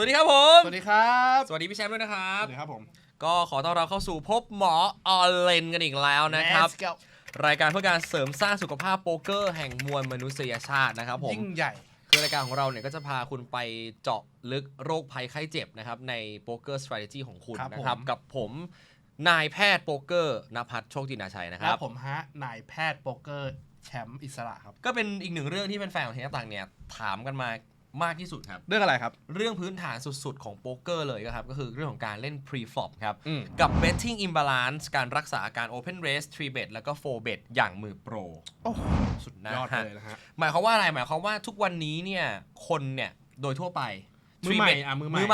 วัสดีครับผมสวัสดีครับสวัสดีพี่แชมป์ด้วยนะครับสวัสดีครับผมก็ขอต้อนรับเข้าสู่พบหมอออนเลนกันอีกแล้วนะครับรายการเพื่อการเสริมสร้างสุขภาพโป๊กเกอร์แห่งมวลมนุษยชาตินะครับผมยิ่งใหญ่คือรายการของเราเนี่ยก็จะพาคุณไปเจาะลึกโรคภัยไข้เจ็บนะครับในโป๊กเกอร์ strategy ของคุณนะครับกับผมนายแพทย์โป๊กเกอร์ณภัทรโชคจินาชัยนะครับและผมนายแพทย์โป๊กเกอร์แชมป์อิสระครับก็เป็นอีกหนึ่งเรื่องที่แฟนๆของเทนต่างเนี่ยถามกันมามากที่สุดครับเรื่องอะไรครับเรื่องพื้นฐานสุดๆของโป๊กเกอร์เลยครับก็คือเรื่องของการเล่น pre-flop ครับกับ betting imbalance การรักษาการ open raise 3 bet แล้วก็ 4 bet อย่างมือโปรสุดยอดเลยนะฮะหมายความว่าอะไรหมายความว่าทุกวันนี้เนี่ยคนเนี่ยโดยทั่วไปมือให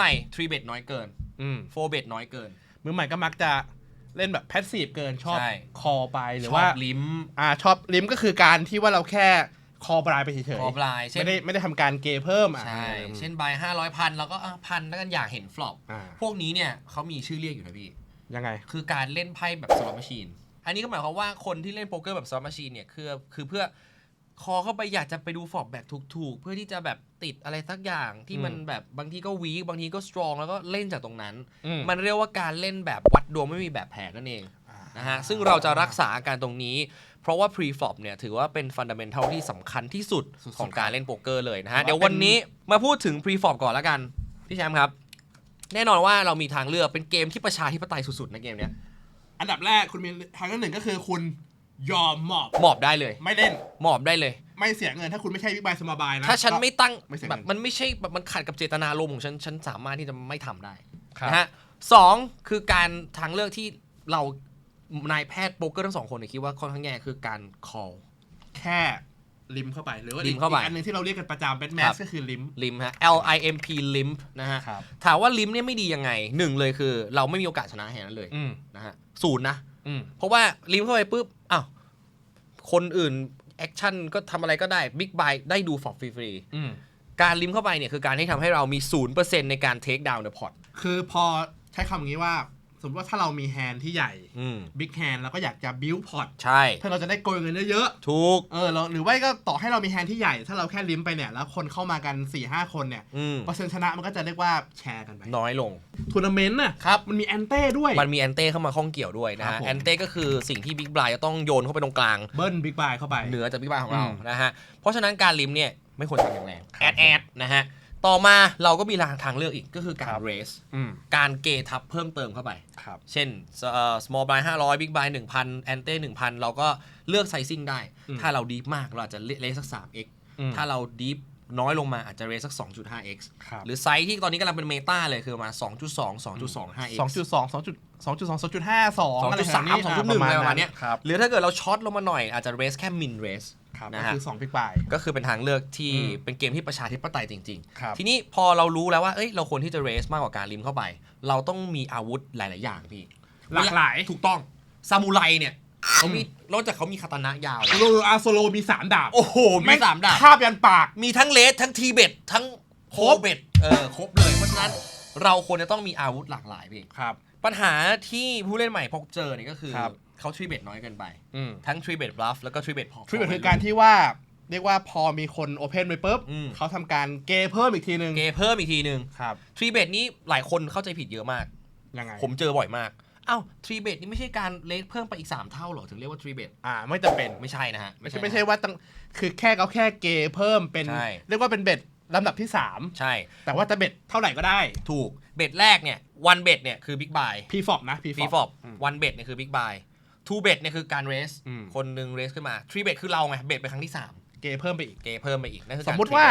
ม่3 bet น้อยเกิน4 bet น้อยเกินมือใหม่ก็มักจะเล่นแบบแพสซีฟเกินชอบคอไปหรือว่าลิมชอบลิมก็คือการที่ว่าเราแค่คอปลายไปเฉยๆคอปลายไม่ได้ทำการเกเพิ่มใช่เช่นใบ500,000แล้วก็พันแล้วกันอยากเห็นฟลอปพวกนี้เนี่ยเขามีชื่อเรียกอยู่นะพี่ยังไงคือการเล่นไพ่แบบสล็อตแมชชีนอันนี้ก็หมายความว่าคนที่เล่นโป๊กเกอร์แบบสล็อตแมชชีนเนี่ยคือเพื่อคอเข้าไปอยากจะไปดูฟลอปแบบถูกๆเพื่อที่จะแบบติดอะไรสักอย่างที่มันแบบบางทีก็วีคบางทีก็สตรองแล้วก็เล่นจากตรงนั้นมันเรียกว่าการเล่นแบบวัดดวงไม่มีแบบแผนนั่นเองนะฮะซึ่งเราจะรักษาอาการตรงนี้เพราะว่า pre-flop เนี่ยถือว่าเป็น fundamental ที่สำคัญที่สุดของการเล่นโป๊กเกอร์เลยนะฮะเดี๋ยววันนี้มาพูดถึง pre-flop ก่อนแล้วกันพี่แชมป์ครับแน่นอนว่าเรามีทางเลือกเป็นเกมที่ประชาธิปไตยสุดๆในเกมเนี้ยอันดับแรกคุณมีทางเลือกหนึ่งก็คือคุณยอมหมอบได้เลยไม่เล่นหมอบได้เลยไม่เสียเงินถ้าคุณไม่ใช่บิ๊กบายสมาบายนะถ้าฉันไม่ตั้งแบบมันไม่ใช่แบบมันขัดกับเจตนารมณ์ของฉันสามารถที่จะไม่ทำได้นะฮะสองคือการทางเลือกที่เรานายแพทย์โป๊กเกอร์ทั้งสองคนเนี่ยคิดว่าค่อนข้างแย่คือการ call แค่ลิมเข้าไปหรือว่าลิมเข้าไปอันนึงที่เราเรียกกันประจำเป็นแมสก็คือลิมฮะ LIMP limp นะฮะถามว่าลิมเนี่ยไม่ดียังไงหนึ่งเลยคือเราไม่มีโอกาสชนะแห่งนั้นเลยนะฮะ0นะเพราะว่าลิมเข้าไปปุ๊บอ้าวคนอื่นแอคชั่นก็ทำอะไรก็ได้บิ๊กไบได้ดูฟอร์ฟรีๆการลิมเข้าไปเนี่ยคือการที่ทำให้เรามี 0% ในการเทคดาวน์เดอะพอร์ตคือพอใช้คำนี้ว่าสมมติว่าถ้าเรามีแฮนด์ที่ใหญ่บิ๊กแฮนด์เราก็อยากจะบิลพอร์ตใช่ถ้าเราจะได้โกยเงินเยอะๆถูกเราหรือว่าก็ต่อให้เรามีแฮนด์ที่ใหญ่ถ้าเราแค่ลิมไปเนี่ยแล้วคนเข้ามากัน 4-5 คนเนี่ยเปอร์เซ็นต์ชนะมันก็จะเรียกว่าแชร์กันไปน้อยลงทัวร์นาเมนต์น่ะครับมันมีแอนเต้ด้วยมันมีแอนเต้เข้ามาข้องเกี่ยวด้วยนะฮะแอนเต้ก็คือสิ่งที่บิ๊กไบรจะต้องโยนเข้าไปตรงกลางเบิ้ลบิ๊กไบเข้าไปเหนือจากบิ๊กไบของเรานะฮะเพราะฉะนั้นการลิมเนี่ยไม่ควรทำอย่างแรงแอดนะฮะต่อมาเราก็มีทางเลือกอีกก็คือการ raise การเกทับเพิ่มเติมเข้าไปเช่น small buy 500 big buy 1,000 ante 1,000 เราก็เลือก sizing ได้ถ้าเรา deep มากเราอาจจะ raise สัก 3x ถ้าเรา deep น้อยลงมาอาจจะ raise สัก 2.5x หรือไซส์ที่ตอนนี้กำลังเป็นเมตาเลยคือมา 2.2 2.25x 2.2 อะไรแบบนี้ 2.3 2.1 อะไรประมาณนี้หรือถ้าเกิดเราช็อตลงมาหน่อยอาจจะ raise แค่ min raiseนะฮะคือ2บิ๊กไบก็คือเป็นทางเลือกที่เป็นเกมที่ประชาธิปไตยจริงๆทีนี้พอเรารู้แล้วว่าเราควรที่จะ raise มากกว่าการลิมเข้าไปเราต้องมีอาวุธหลายๆอย่างพี่หลากหลายถูกต้องซามูไรเนี่ยเขามีนอกจากเขามีคาตานะยาวโซโลมี3ดาบโอ้โหมี3ดาบคาบยันปากมีทั้งเลสทั้งทีเบตทั้งโคเบตครบเลยเพราะฉะนั้นเราควรจะต้องมีอาวุธหลากหลายพี่ครับปัญหาที่ผู้เล่นใหม่พบเจอเนี่ยก็คือเขาทรีเบตน้อยเกินไปทั้งทรีเบตบลัฟแล้วก็ทรีเบตพอทรีเบตคือการที่ว่าเรียกว่าพอมีคนโอเพนไปปุ๊บเขาทำการเกเพิ่มอีกทีนึงครับทรีเบตนี้หลายคนเข้าใจผิดเยอะมากยังไงผมเจอบ่อยมากทรีเบตนี่ไม่ใช่การเลสเพิ่มไปอีก3เท่าหรอถึงเรียกว่าทรีเบตไม่จำเป็นไม่ใช่นะฮะไม่ใช่ว่าต้องคือแค่เขาแค่เกเพิ่มเป็นเรียกว่าเป็นเบ็ดลำดับที่3ใช่แต่ว่าจะเบ็ดเท่าไหร่ก็ได้ถูกเบ็ดแรกเนี่ยวันเบ็ดเนี่ยคือบิ๊กบายP-flop นะP-flop วันเบ็ดเนี่ยคือบิ๊กบายทูเบ็ดเนี่ยคือการเรสคนนึงเรสขึ้นมาทรีเบ็ดคือเราไงเบ็ดไปครั้งที่3เกเพิ่มไปอีกสมมติว่า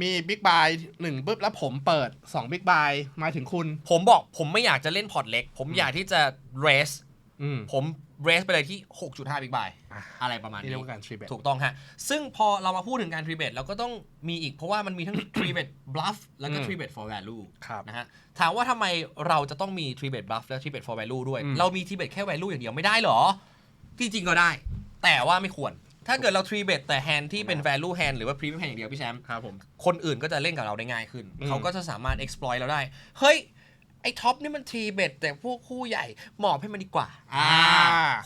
มีบิ๊กบาย1ปุ๊บแล้วผมเปิด2บิ๊กบายมาถึงคุณผมบอกผมไม่อยากจะเล่นพอร์ตเล็กผมอยากที่จะเรสผมเรสไปเลยที่ 6.5 บิ๊กบายอะไรประมาณนี้เรียกว่าการทรีเบ็ดถูกต้องฮะซึ่งพอเรามาพูดถึงการทรีเบ็ดเราก็ต้องมีอีกเพราะว่ามันมีทั้ง ทรีเบ็ดบลัฟแล้วก็ทรีเบ็ด for value นะฮะถามว่าทำไมเราจะต้องมีทรีเบ็ดบลัฟและทรีเบ็ด for value ด้วยเรามีทรีเบ็ดแค่ value อย่างเดียวไม่ได้หรอจริงๆก็ได้แต่ว่าไม่ควรถ้าเกิดเราทรีเบ็ดแต่แฮนด์ที่เป็น value hand หรือว่า premium hand อย่างเดียวพี่แชมป์ครับผมคนอื่นก็จะเล่นกับเราได้ง่ายขึ้นเขาก็จะสามารถ exploit เราได้เฮ้ยไอ อ้ท็อปนี่มัน3เบ็ดแต่พวกคู่ใหญ่หมอบให้มันดีกว่า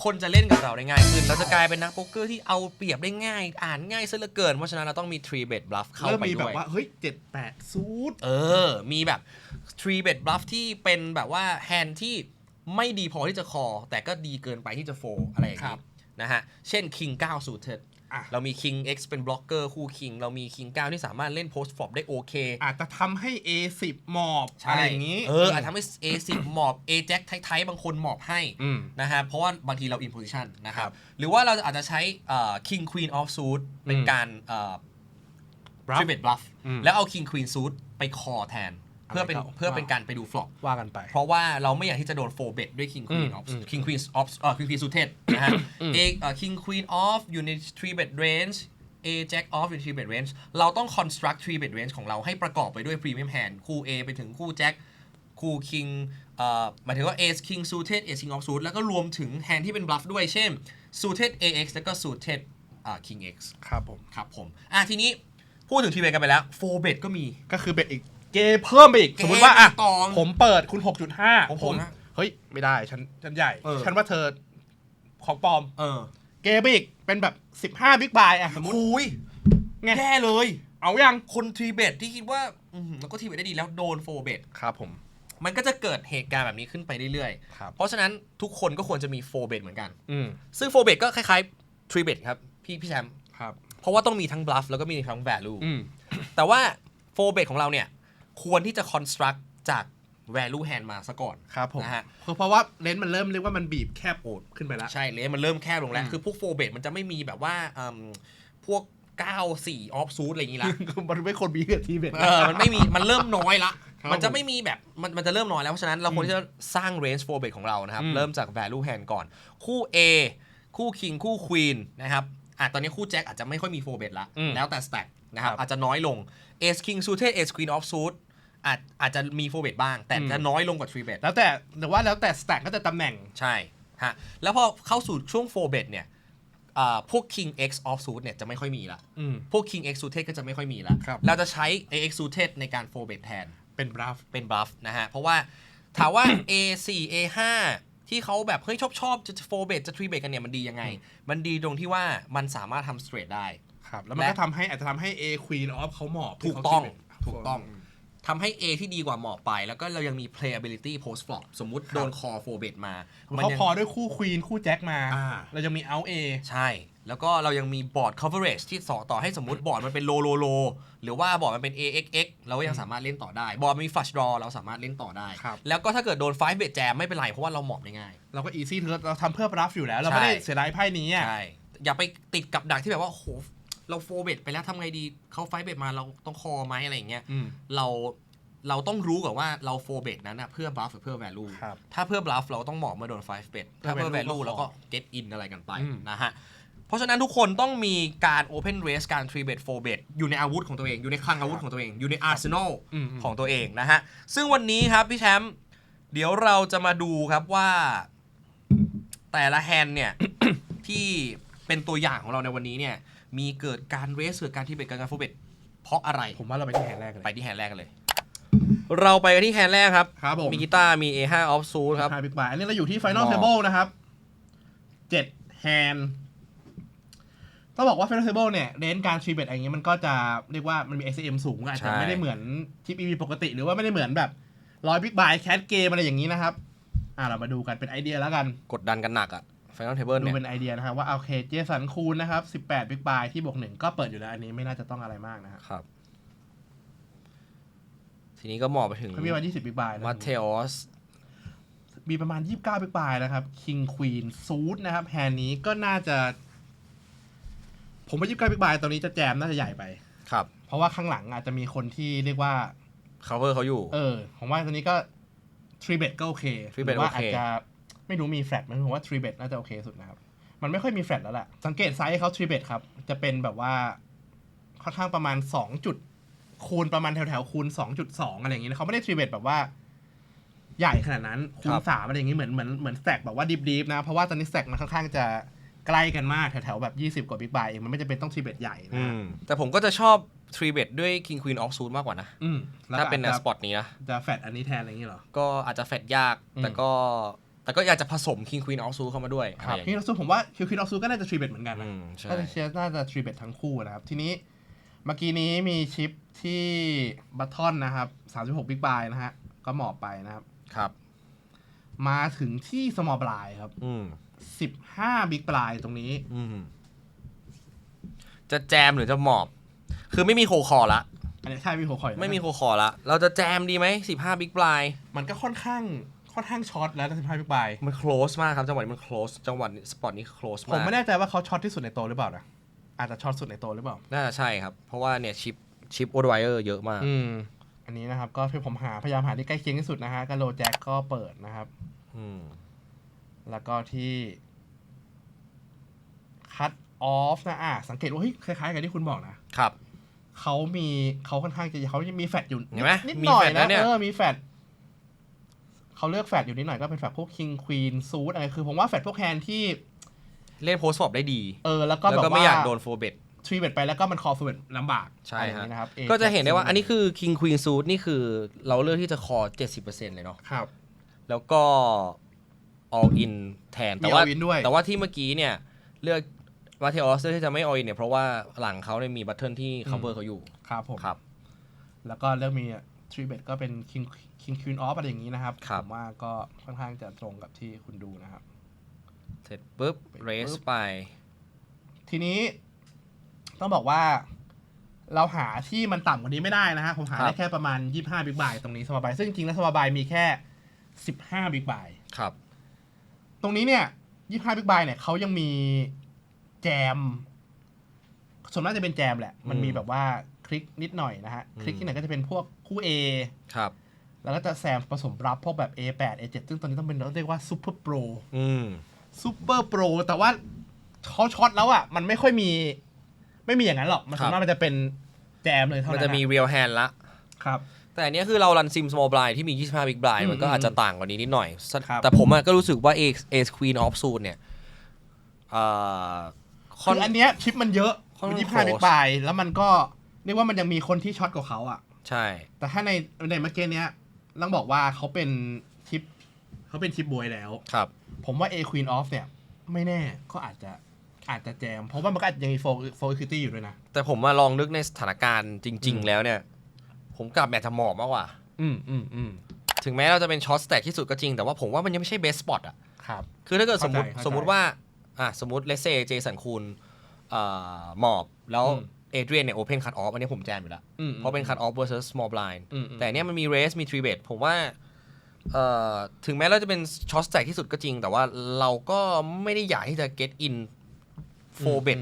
คนจะเล่นกับเราได้ง่ายขึ้นเราจะกลายเป็นนักโป๊กเกอร์ที่เอาเปรียบได้ง่ายอ่านง่ายซะเหลือเกินเพราะฉะนั้นเราต้องมี3เบ็ดบลัฟเข้าไปด้วยมีแบบว่าเฮ้ย7-8ซูดมีแบบ3เบ็ดบลัฟที่เป็นแบบว่าแฮนด์ที่ไม่ดีพอที่จะคอแต่ก็ดีเกินไปที่จะโฟอะไรอย่างนี้นะฮะเช่น King 9 suitedเรามี King X เป็นบล็อกเกอร์คู่ King เรามี King 9 ที่สามารถเล่น post flop ได้โอเคอาจจะทำให้ A10 หมอบอะไรอย่างนี้อาจจะทำให้ A10 หมอบ A Jack ไทยๆบางคนหมอบให้นะฮะเพราะว่าบางทีเรา in position นะครับหรือว่าเราอาจจะใช้King Queen off suit เป็นการ3 bet bluff แล้วเอา King Queen suit ไปคอแทนเพื่อเป็นการไปดูฟลอปว่ากันไปเพราะว่าเราไม่อยากที่จะโดน4 bet ด้วย King Queen off King Queen off King Queen suited นะฮะKing Queen off อยู่ใน3 bet range A Jack off อยู่ใน3 bet range เราต้อง construct 3 bet range ของเราให้ประกอบไปด้วย premium hand คู่ A ไปถึงคู่ Jack คู่ King หมายถึงว่า Ace King suited Ace King off suit แล้วก็รวมถึง hand ที่เป็น bluff ด้วยเช่น suited AX แล้วก็ suited King X ครับผมทีนี้พูดถึง3 bet กันไปแล้ว4 bet ก็มีก็คือ bet อีกเกเพิ่มไปอีกสมมติว่าผมเปิดคุณ 6.5 ผมเฮ้ยไม่ได้ฉันใหญ่ฉันว่าเธอของปลอมเกไปอีกเป็นแบบ15บิ๊กบายสมมติแย่เลยเอายังคน3 bet ที่คิดว่าแล้วก็3 bet ได้ดีแล้วโดน4 bet ครับผมมันก็จะเกิดเหตุการณ์แบบนี้ขึ้นไปเรื่อยๆเพราะฉะนั้นทุกคนก็ควรจะมี4 bet เหมือนกันซึ่ง4 bet ก็คล้ายๆ3 bet ครับพี่แชมป์เพราะว่าต้องมีทั้ง bluff แล้วก็มีทั้ง value แต่ว่า4 bet ของเราเนี่ยควรที่จะ construct จาก value hand มาซะก่อนครับผมนะฮะเพราะว่าเลนส์มันเริ่มเรียกว่ามันบีบแคบโอดขึ้นไปแล้วใช่เลนส์มันเริ่มแคบลงแล้วคือพวก4 bet มันจะไม่มีแบบว่าพวก9-4 off suit อะไรอย่างงี้ละมันไม่คนมีกับทีเบ็ดมันไม่มีมันเริ่มน้อยละมันจะไม่มีแบบมันจะเริ่มน้อยแล้วเพราะฉะนั้นเราควรที่จะสร้าง range 4 bet ของเรานะครับเริ่มจาก value hand ก่อนคู่ A คู่ King คู่ Queen นะครับตอนนี้คู่ Jack อาจจะไม่ค่อยมี4 bet ละแล้วแต่ stack นะครับอาจจะน้อยลง Ace King suited Ace Queen off suit อาจจะมี4 bet บ้างแต่จะน้อยลงกว่า3 bet แล้วแต่ stack ก็จะตำแหน่งใช่ฮะแล้วพอเข้าสู่ช่วง4 bet เนี่ยพวก King X off suit เนี่ยจะไม่ค่อยมีละพวก King X suited ก็จะไม่ค่อยมีละเราจะใช้ AX suited ในการ4 bet แทนเป็น bluff นะฮะเพราะว่าถามว่า A4 A5 ที่เขาแบบเฮ้ยชอบจะ4 bet จะ3 bet กันเนี่ยมันดียังไงมันดีตรงที่ว่ามันสามารถทำ straight ได้ครับแล้วมันก็อาจจะทำให้ A Queen off เขาหมอบถูกต้องทำให้ A ที่ดีกว่าหมอบไปแล้วก็เรายังมี playability post flop สมมุติโดนคอ4 bet มาเขาพอด้วยคู่ Queen คู่ Jack มาเรายังมี out A ใช่แล้วก็เรายังมี board coverage ที่ต่อให้สมมุติบอร์ดมันเป็น low หรือว่าบอร์ดมันเป็น AXX เราก็ยังสามารถเล่นต่อได้บอร์ดมี flush draw เราสามารถเล่นต่อได้แล้วก็ถ้าเกิดโดน5 bet jam ไม่เป็นไรเพราะว่าเราหมอบได้ง่ายเราก็ easy เราทำเพื่อ bluff อยู่แล้วเราไม่ได้เสียดายไพ่นี้ใช่อย่าไปติดกับดักที่แบบว่าโหเรา4 bet ไปแล้วทำไงดีเขา5 bet มาเราต้องคอไหมอะไรอย่างเงี้ยเราต้องรู้ก่อนว่าเรา4 bet นั้นนะเพื่อ bluff หรือเพื่อ value ถ้าเพื่อ bluff เราต้องหมอบมาโดน5 bet ถ้าเพื่อ value เราก็ get in อะไรกันไปนะฮะเพราะฉะนั้นทุกคนต้องมีการ open raise การ3 bet 4 bet อยู่ในอาวุธของตัวเองอยู่ในคลังอาวุธของตัวเองอยู่ใน arsenal ของตัวเองนะฮะซึ่งวันนี้ครับพี่แชมป์เดี๋ยวเราจะมาดูครับว่าแต่ละแฮนด์เนี่ย ที่เป็นตัวอย่างของเราในวันนี้เนี่ยมีเกิดการ raise เกิดการ3 bet การ4 bet เพราะอะไรผมว่าเราไปที่แฮนด์แรกเลยเราไปกันที่แฮนด์แรกครับ มี กีตาร์มี A5 off suit ครับบิ๊กบายอันนี้เราอยู่ที่ final table นะครับ7 handต้องบอกว่า final table เนี่ยเรนจ์การ3 bet อะไรเงี้ยมันก็จะเรียกว่ามันมี SCM สูงอาจจะไม่ได้เหมือนทิป EV ปกติหรือว่าไม่ได้เหมือนแบบ100 Big Buy Cat Game อะไรอย่างนี้นะครับเรามาดูกันเป็นไอเดียแล้วกันกดดันกันหนักFinal Table เนี่ยดูเป็นไอเดียนะครับว่าโอเคเจสันคูนนะครับ18 Big Buy ที่-1ก็เปิดอยู่แล้วอันนี้ไม่น่าจะต้องอะไรมากนะครับทีนี้ก็มองไปถึงเขามีประมาณ20 Big Buy มาเทอสมีประมาณ29 Big Buy นะครับ King Queen Suit นะครับแฮนด์นี้ก็น่าจะผมว่า29 Big Buy ตอนนี้จะแจมน่าจะใหญ่ไปครับเพราะว่าข้างหลังอาจจะมีคนที่เรียกว่า cover เขาอยู่ผมว่าตอนนี้ก็3 bet ก็โอเคว่าอาจจะไม่รู้มีแฟลตไหมผมว่า3 bet น่าจะโอเคสุดนะครับมันไม่ค่อยมีแฟลตแล้วแหละสังเกตไซส์เขา3 bet ครับจะเป็นแบบว่าค่อนข้างประมาณ2จุดคูณประมาณแถวๆคูณ 2.2 อะไรอย่างงี้เขาไม่ได้3 bet แบบว่าใหญ่ขนาดนั้นคูณ3อะไรอย่างงี้เหมือนสแต็กแบบว่าดิฟๆนะเพราะว่าตอนนี้สแต็กมันค่อนข้างจะใกล้กันมากแถวๆแบบ20 กว่าบิ๊กไบเองมันไม่จำเป็นต้อง3 bet ใหญ่นะแต่ผมก็จะชอบ 3 bet ด้วย King Queen off suit มากกว่านะ แล้ว ถ้าเป็นใน อาจ สปอตนี้นะ จะแฟดอันนี้แทนอะไรอย่างนี้เหรอ ก็อาจจะแฟดยาก แต่ก็อยากจะผสม King Queen off suit เข้ามาด้วย ครับ อะไร King Queen off suit ผมว่า King Queen off suit ก็น่าจะ3 bet เหมือนกันนะ ใช่ ก็จะเชียร์น่าจะ3 bet ทั้งคู่นะครับทีนี้เมื่อกี้นี้มีชิปที่บัตทอนนะครับ36 Big Buy นะฮะก็หมอบไปนะครับ ครับ มาถึงที่ small blind ครับ15 Big Buy ตรงนี้จะแจมหรือจะหมอบ คือไม่มีโคคอละ อันนี้ใช่มีหัวข่อย ไม่มีโคคอละเราจะแจมดีไหม15 Big Blind มันก็ค่อนข้างช็อตแล้ว15 Big Buy มัน close มากครับจังหวะนี้มัน close จังหวะสปอตนี้ close ผม มาก ไม่แน่ใจว่าเขาช็อตที่สุดในโตหรือเปล่านะอาจจะช็อตสุดในโตหรือเปล่าน่าจะใช่ครับ เพราะว่าเนี่ยชิปโอเดไวเออร์เยอะมากอันนี้นะครับก็ที่ผมพยายามหาที่ใกล้เคียงที่สุดนะฮะก็โลแจ็คก็เปิดนะครับแล้วก็ที่คัตออฟนะสังเกตว่าเฮ้ยคล้ายๆกับที่คุณบอกนะครับเขาค่อนข้างจะเขามีแฟตอยู่นิดหน่อยนะมีแฟตเขาเลือกแฟตอยู่นิดหน่อยก็เป็นแฟตพวกคิงควีนซูดอะไรคือผมว่าแฟตพวกแฮนที่เล่นโพสต์ฟอร์บได้ดีแล้วก็แบบว่าไม่อยากโดนโฟเบต3 bet ไปแล้วก็มันคอ4 bet ลำบากใช่นะครับก็จะเห็นได้ว่าอันนี้คือ King Queen Suit นี่คือเราเลือกที่จะคอ 70% เลยเนาะครับแล้วก็ all in แทนแต่ว่าที่เมื่อกี้เนี่ยเลือกมาเทออสที่จะไม่ all in เนี่ยเพราะว่าหลังเขาเนี่ยมีบัตเทิลที่ cover เขาอยู่ครับผมครับแล้วก็เลือกมี3 bet ก็เป็น King Queen off อะไรอย่างนี้นะครับผมว่าก็ค่อนข้างจะตรงกับที่คุณดูนะครับเสร็จปุ๊บ raise ไปทีนี้ต้องบอกว่าเราหาที่มันต่ำกว่านี้ไม่ได้นะฮะผมหาได้แค่ประมาณ25 Big Buy ตรงนี้สมาบายซึ่งจริงๆแล้วสมาบายมีแค่15 Big Buy ครับตรงนี้เนี่ย25 Big Buy เนี่ยเขายังมีแจมส่วนมากจะเป็นแจมแหละมันมีแบบว่าคลิกนิดหน่อยนะฮะคลิกที่ไหนก็จะเป็นพวกคู่ A ครับแล้วก็จะแซมผสมรับพวกแบบ A8 A7 ซึ่งตอนนี้ต้องเป็นเรียกว่าซูเปอร์โปรแต่ว่าเขาช็อตแล้วอ่ะมันไม่ค่อยมีอย่างนั้นหรอกมันส่วนมากมันจะเป็นแจมเลยเท่านั้นมันจะมี real hand ละครับแต่อันนี้คือเรารันซิม small blind ที่มี25 big blind มันก็อาจจะต่างกว่านี้นิดหน่อยแต่ผมก็รู้สึกว่า Ace Queen off suit เนี่ยคืออันเนี้ยชิปมันเยอะ25 big blind แล้วมันก็เรียกว่ามันยังมีคนที่ช็อตกว่าเขาอ่ะใช่แต่ถ้าในเมื่อกี้เนี้ยต้องบอกว่าเขาเป็นชิปบวยแล้วครับผมว่า A Queen off เนี่ยไม่แน่ก็อาจจะแจมเพราะว่ามันก็อาจจะยังมีโฟคิตี้อยู่ด้วยนะแต่ผมมาลองนึกในสถานการณ์จริงๆแล้วเนี่ยผมกลับอยากจะหมอบมากกว่าถึงแม้เราจะเป็นช็อตสแต็กที่สุดก็จริงแต่ว่าผมว่ามันยังไม่ใช่เบสสปอตอ่ะครับคือถ้าเกิดสมมติว่าสมมติเลเซเจสันคูลหมอบแล้วเอเดรียนเนี่ยโอเพนคัทออฟอันนี้ผมแจมอยู่แล้วเพราะเป็นคัทออฟ versus small blind แต่เนี้ยมันมีเรสมี3 bet ผมว่าถึงแม้เราจะเป็นช็อตสแต็กที่สุดก็จริงแต่ว่าเราก็ไม่ได้อยากที่จะ get in 4 bet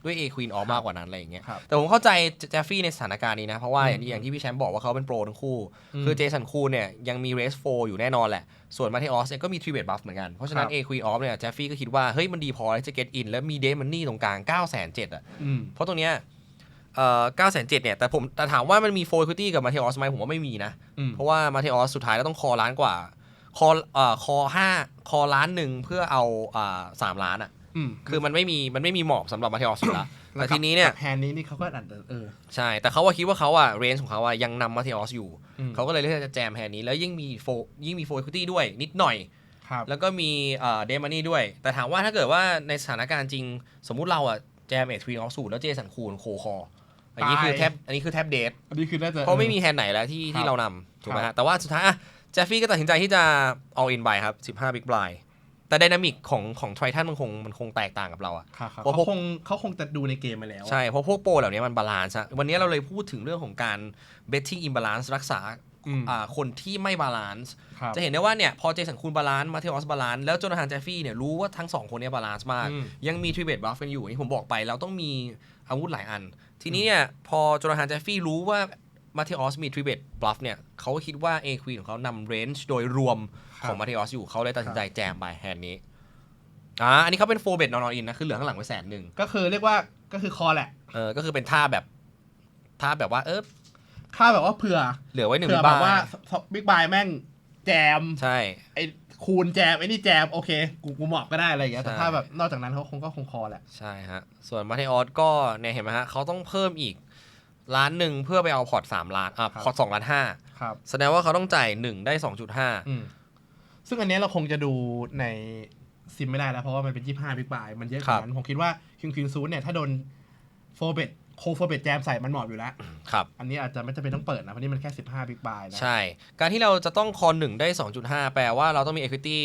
ด้วย A Queen off มากกว่านั้นอะไรอย่างเงี้ยแต่ผมเข้าใจเจฟฟี่ในสถานการณ์นี้นะเพราะว่าอย่างที่พี่แชมป์บอกว่าเขาเป็นโปรทั้งคู่คือเจสันคูลเนี่ยยังมี race 4 อยู่แน่นอนแหละส่วนมาเทออสเนี่ยก็มี3 bet buff เหมือนกันเพราะฉะนั้น A Queen off เนี่ยเจฟฟี่ก็คิดว่าเฮ้ยมันดีพอที่จะ get in แล้วมี dead money ตรงกลาง 970,000 อ่ะเพราะตรงเนี้ย970,000 เนี่ยแต่ถามว่ามันมี full equity กับมาเทออสไหมผมว่าไม่มีนะเพราะว่ามาเทออสสุดท้ายแล้วต้องคอล้านกว่าคอล้านหนึ่งเพื่อเอา3 ล้านอ่ะคือมันไม่มีหมอบสำหรับมาเทออสอยู่แล้วแต่ทีนี้เนี่ยแฮนนี้ก็อาจจะใช่แต่เขาคิดว่าเขาเรนจ์ของเขายังนำมาเทออสอยู่เขาก็เลยเลือกจะแจมแฮนนี้แล้วยิ่งมีโฟร์ equity ด้วยนิดหน่อยแล้วก็มีเดมอนนี่ด้วยแต่ถามว่าถ้าเกิดว่าในสถานการณ์จริงสมมุติเราแจมAce Queen off suitแล้วเจสันคูลโคคออันนี้คือแท็บเดทอันนี้คือน่าจะเพราะไม่มีแฮนไหนแล้วที่เรานำถูกไหมฮะแต่ว่าสุดท้ายเจฟฟี่ก็ตัดสินใจที่จะ all in ไปครับ15 big blind แต่ไดนามิกของไททันมันคงแตกต่างกับเราอ่ะเพราะเขาคงจะดูในเกมมาแล้วใช่เพราะพวกโปรเหล่านี้มันบาลานซ์วันนี้เราเลยพูดถึงเรื่องของการ betting imbalance รักษาคนที่ไม่บาลานซ์จะเห็นได้ว่าเนี่ยพอเจสันคูลบาลานซ์มาเทออสบาลานซ์แล้วโจนาธานเจฟฟี่เนี่ยรู้ว่าทั้ง2คนนี้บาลานซ์มากยังมี3 bet buff กันอยู่ที่ผมบอกไปเราต้องมีอาวุธหลายอันทีนี้เนี่ยพอโจนาธานเจฟฟี่รู้ว่ามาเทออสมี3 bet buff เนี่ยเขาคิดว่า A Queen ของเขานำ range โดยรวมของมาเทออสอยู่เขาเลยตัดสินใจแจมไปแฮนนี้อันนี้เขาเป็น4 bet non in นะคือเหลือข้างหลังไว้100,000ก็คือเรียกว่าก็คือคอแหละก็คือเป็นท่าแบบว่าค่าแบบว่าเผื่อเหลือไว้1 แบบว่าบิ๊กบายแม่งแจมใช่ไอ้คูณแจมไอ้นี่แจมโอเคกูหมอบก็ได้อะไรอย่างเงี้ยแต่ถ้าแบบนอกจากนั้นเขาคงคอแหละใช่ฮะส่วนมาเทออสก็เนี่ยเห็นไหมฮะเขาต้องเพิ่มอีก ล้านหนึ่งเพื่อไปเอาพอร์ต3 ล้านพอร์ต2.5 ล้านครับแสดงว่าเขาต้องจ่าย1ได้ 2.5ซึ่งอันนี้เราคงจะดูในซิมไม่ได้แล้วเพราะว่ามันเป็น25บิ๊กไบค์มันเยอะกว่านั้นผมคิดว่าคิงควีนซูเนี่ยถ้าโดนโฟเบตโคโฟเบตแจมใส่มันเหมาะอยู่แล้วครับอันนี้อาจจะไม่จำเป็นต้องเปิดนะเพราะนี่มันแค่15บิ๊กไบค์นะใช่การที่เราจะต้องคอ1ได้ 2.5 แปลว่าเราต้องมี equity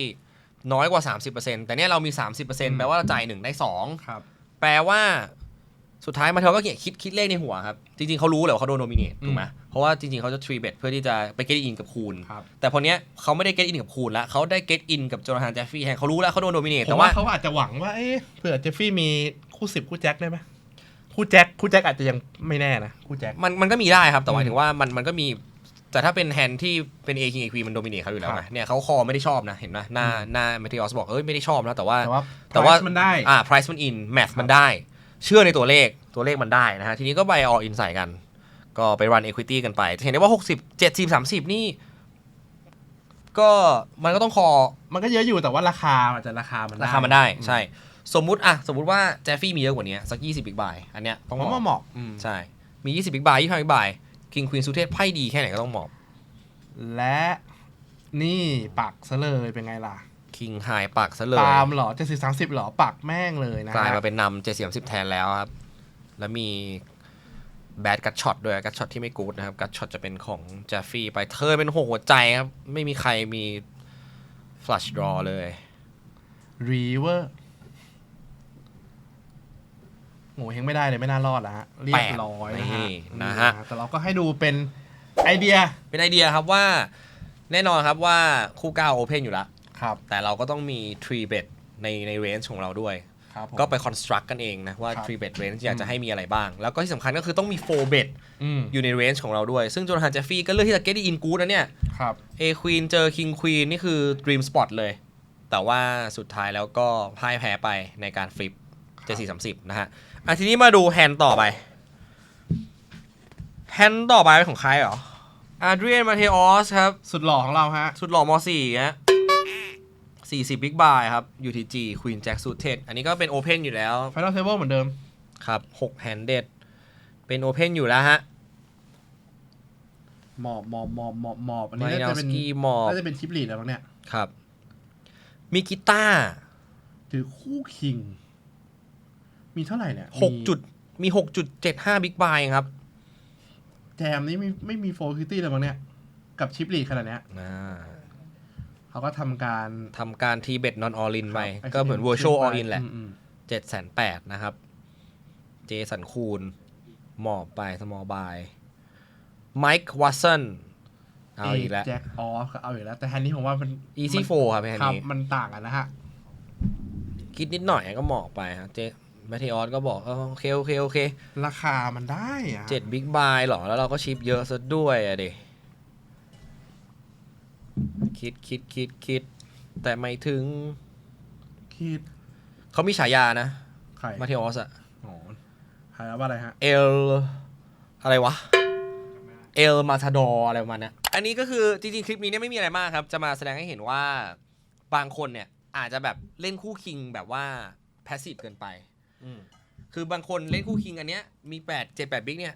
น้อยกว่า 30% แต่เนี่ยเรามี 30% แปลว่าเราจ่าย1ได้2ครับแปลว่าสุดท้ายมาเทลก็คิดเลขในหัวครับจริงๆเขารู้แหละว่าเขาโดนโนมิเนตถูกไหมเพราะว่าจริงๆเขาจะ 3 bet เพื่อที่จะไป get in กับคูณแต่พอเนี้ยเขาไม่ได้ get in กับคูณแล้วเขาได้ get in กับโจนาธานเจฟฟี่แทนเขารู้แล้วเขาโดนโนมิเนตแต่ว่าเขาอาจจะหวังว่าเผื่อเจฟฟี่มีคู่10คู่แจ็คได้ไหมคู่แจ็คอาจจะยังไม่แน่นะคู่แจ็คมันก็มีได้ครับแต่หมายถึงว่ามันก็มีแต่ถ้าเป็นแฮนด์ที่เป็น A King A Queen มันโดมิเนตเขาอยู่แล้วไงเนี่ยเขาคอไม่ได้ชอบนะเห็นไหมหน้าเมทิออสบอกไม่ได้ชอบนะแต่ว่า price มันได้price มัน in math มันได้เชื่อในตัวเลขมันได้นะฮะทีนี้ก็ไป all in ใส่กันก็ไป run equity กันไปเห็นได้ว่า60 70 30นี่ก็มันก็ต้องคอมันก็เยอะอยู่แต่ว่าราคามันได้ใช่สมมุติว่าเจฟฟี่มีเยอะกว่านี้สัก20 big buy อันเนี้ยต้องเหมาะใช่มี20 big buy 25 big buy King Queen ซูเทสไพ่ดีแค่ไหนก็ต้องเหมาะและนี่ปักซะเลยเป็นไงล่ะ King High ปักซะเลยตามเหรอ70-30เหรอปักแม่งเลยนะกลายมาเป็นนำ70-30แทนแล้วครับแล้วมีแบดกัตช็อตด้วยกัตช็อตที่ไม่กู๊ดนะครับกัตช็อตจะเป็นของเจฟฟี่ไปเธอเป็นหัวใจครับไม่มีใครมี flush draw เลยรีเวอร์โง่เฮงไม่ได้เลยไม่น่ารอดแล้วฮะเรียบร้อยนะฮะแต่เราก็ให้ดูเป็นไอเดียครับว่าแน่นอนครับว่าคู่9 Open อยู่แล้วครับแต่เราก็ต้องมี 3 bet ใน range ของเราด้วยก็ไป construct กันเองนะว่า 3 bet range อยากจะให้มีอะไรบ้างแล้วก็ที่สำคัญก็คือต้องมี 4 bet อยู่ใน range ของเราด้วยซึ่งโจนาธานเจฟฟี่ก็เลือกที่จะ get in good นะเนี่ยA Queen เจอ King Queen นี่คือ dream spot เลยแต่ว่าสุดท้ายแล้วก็พ่ายแพ้ไปในการฟลิป74-30นะฮะทีนี้มาดูแฮนด์ต่อไปเป็นของใครเหรออาเดรียน มาเทออสครับสุดหล่อของเราฮะสุดหล่อม.4 ฮะ40 Big Buy ครับ UTG Queen Jack Suited อันนี้ก็เป็น Open อยู่แล้ว Final Table เหมือนเดิมครับ6 Handed เป็น Open อยู่แล้วฮะหมอบอันนี้น่าจะเป็นชิปลีดแล้วมั้งเนี่ยครับมีกีตาร์ถือคู่คิงมีเท่าไหร่เนี่ยมี 6.75 Big Buy ครับแจมนี้ไม่มี450เลยมั้งเนี่ยกับชิปลีดขนาดเนี้ยเขาก็ทำการทีเบ็ดนอนออลลินไปก็เหมือน virtual all in แหละ780,000นะครับเจสันคูนหมอบไป small buy ไมค์วัตสันเอาอีกแล้วแจ็คออฟเอาอีกแล้วแต่แฮนด์นี้ผมว่ามัน easy 4ครับแฮนด์นี้มันต่างกันนะฮะคิดนิดหน่อยก็หมอบไปครับเจแมทธิออสก็บอกโอเคราคามันได้อะ7 Big Buy หรอแล้วเราก็ชิปเยอะซะด้วยอะดิคิดแต่ไม่ถึงเขามีฉายานะใครมาเทออสอะใครว่าอะไรฮะอะไรวะมาทาดออะไรประมาณนี้อันนี้ก็คือจริงๆคลิปนี้เนี่ยไม่มีอะไรมากครับจะมาแสดงให้เห็นว่าบางคนเนี่ยอาจจะแบบเล่นคู่คิงแบบว่าแพสซีฟเกินไปคือบางคนเล่นคู่คิงอันเนี้ยมี7-8 บิ๊กเนี่ย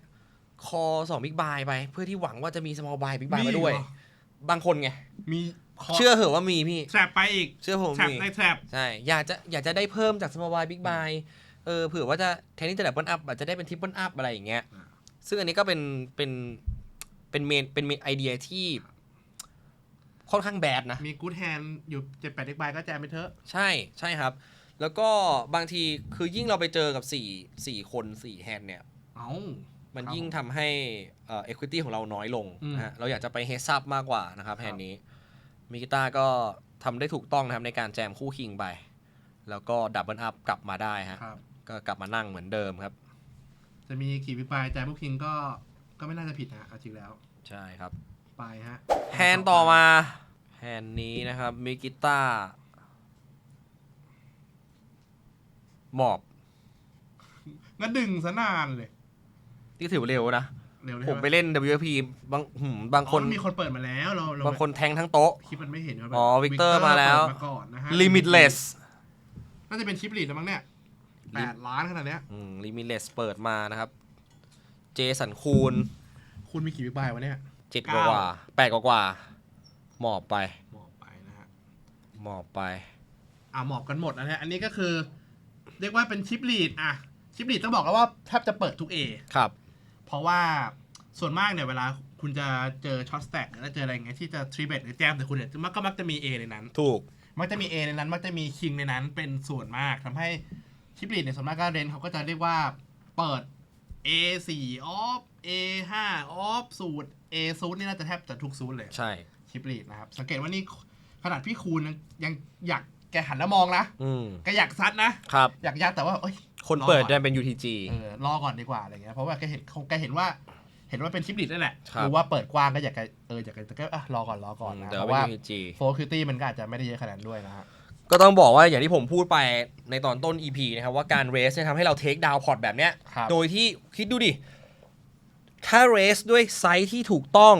คอ2 Big Buy ไปเพื่อที่หวังว่าจะมี small buy Big Buy มาด้วยบางคนไงมีเชื่อเหอะว่ามีพี่แทรปไปอีกเชื่อผมมีในแทรปใช่อยากจะได้เพิ่มจาก small buy Big Buy เผื่อว่าจะแทนที่จะดับเบิลอัพอาจจะได้เป็นทริปเปิลอัพอะไรอย่างเงี้ยซึ่งอันนี้ก็เป็นเมนไอเดียที่ค่อนข้างแบดนะมีกู๊ดแฮนด์อยู่7-8 Big Buy ก็แจมไปเถอะใช่ครับแล้วก็บางทีคือยิ่งเราไปเจอกับ4 คน4 แฮนด์เนี่ยมันยิ่งทำให้equity ของเราน้อยลงนะฮะเราอยากจะไปเฮดซับมากกว่านะครับแฮนด์นี้มิกิต้าก็ทำได้ถูกต้องนะครับในการแจมคู่คิงไปแล้วก็ดับเบิลอัพกลับมาได้ฮะก็กลับมานั่งเหมือนเดิมครับจะมีกี่บิ๊กไบค์แจมคู่คิงก็ไม่น่าจะผิดนะจริงแล้วใช่ครับไปฮะแฮนด์ต่อมาแฮนด์นี้นะครับมิกิต้าหมอบงั้นดึงซะนานเลยที่ถือเร็วนะผมไปเล่น WP บางคนมีคนเปิดมาแล้วบางคนแทงทั้งโต๊ะคลิปมันไม่เห็นวิกเตอร์มาแล้ว Limitless น่าจะเป็นชิปลีดแล้วมั้งเนี่ย8 ล้านขนาดเนี้ยLimitless เปิดมานะครับ เจสันคูน คุณมีกี่บิ๊กไบค์วะเนี่ย 7 กว่า8 กว่าหมอบไป หมอบไปนะฮะ หมอบไป หมอบกันหมดนะฮะอันนี้ก็คือเรียกว่าเป็นชิปลีดชิปลีดต้องบอกแล้วว่าแทบจะเปิดทุก A ครับ เพราะว่าส่วนมากเนี่ยเวลาคุณจะเจอช็อตสแต็กหรือเจออะไรเงี้ยที่จะทรีเบตหรือแจมแต่คุณเนี่ยมักจะมี A ในนั้น ถูก มักจะมี A ในนั้นมักจะมีคิงในนั้นเป็นส่วนมากทำให้ชิปลีดเนี่ยส่วนมากก็เรนเขาก็จะเรียกว่าเปิด A4 ออฟ A5 ออฟสูตร A ซูตนี่น่าจะแทบจะทุกซูตเลย ใช่ ชิปลีดนะครับสังเกตว่านี่ขนาดพี่คูณยังอยากแกหันแล้วมองนะแกอยากซัดนะครับ อยากยัดแต่ว่าคนเปิดได้เป็น UTG รอก่อนดีกว่าอะไรเงี้ยเพราะว่าแกเห็นว่าเป็นชิปลีดนั่นแหละ ครับ รู้ว่าเปิดกว้างก็อยากจะก็รอก่อนนะ แต่ เพ ว่า ราะว่า UTG โฟคิวตี้มันก็อาจจะไม่ได้เยอะขนาดนั้นด้วยนะฮะ ก็ต้องบอกว่าอย่างที่ผมพูดไปในตอนต้น EP นะครับว่าการเรสเนี่ยทำให้เราเทคดาวพอร์ตแบบเนี้ย ครับ โดยที่คิดดูดิ ถ้าเรสด้วยไซส์ที่ถูกต้อง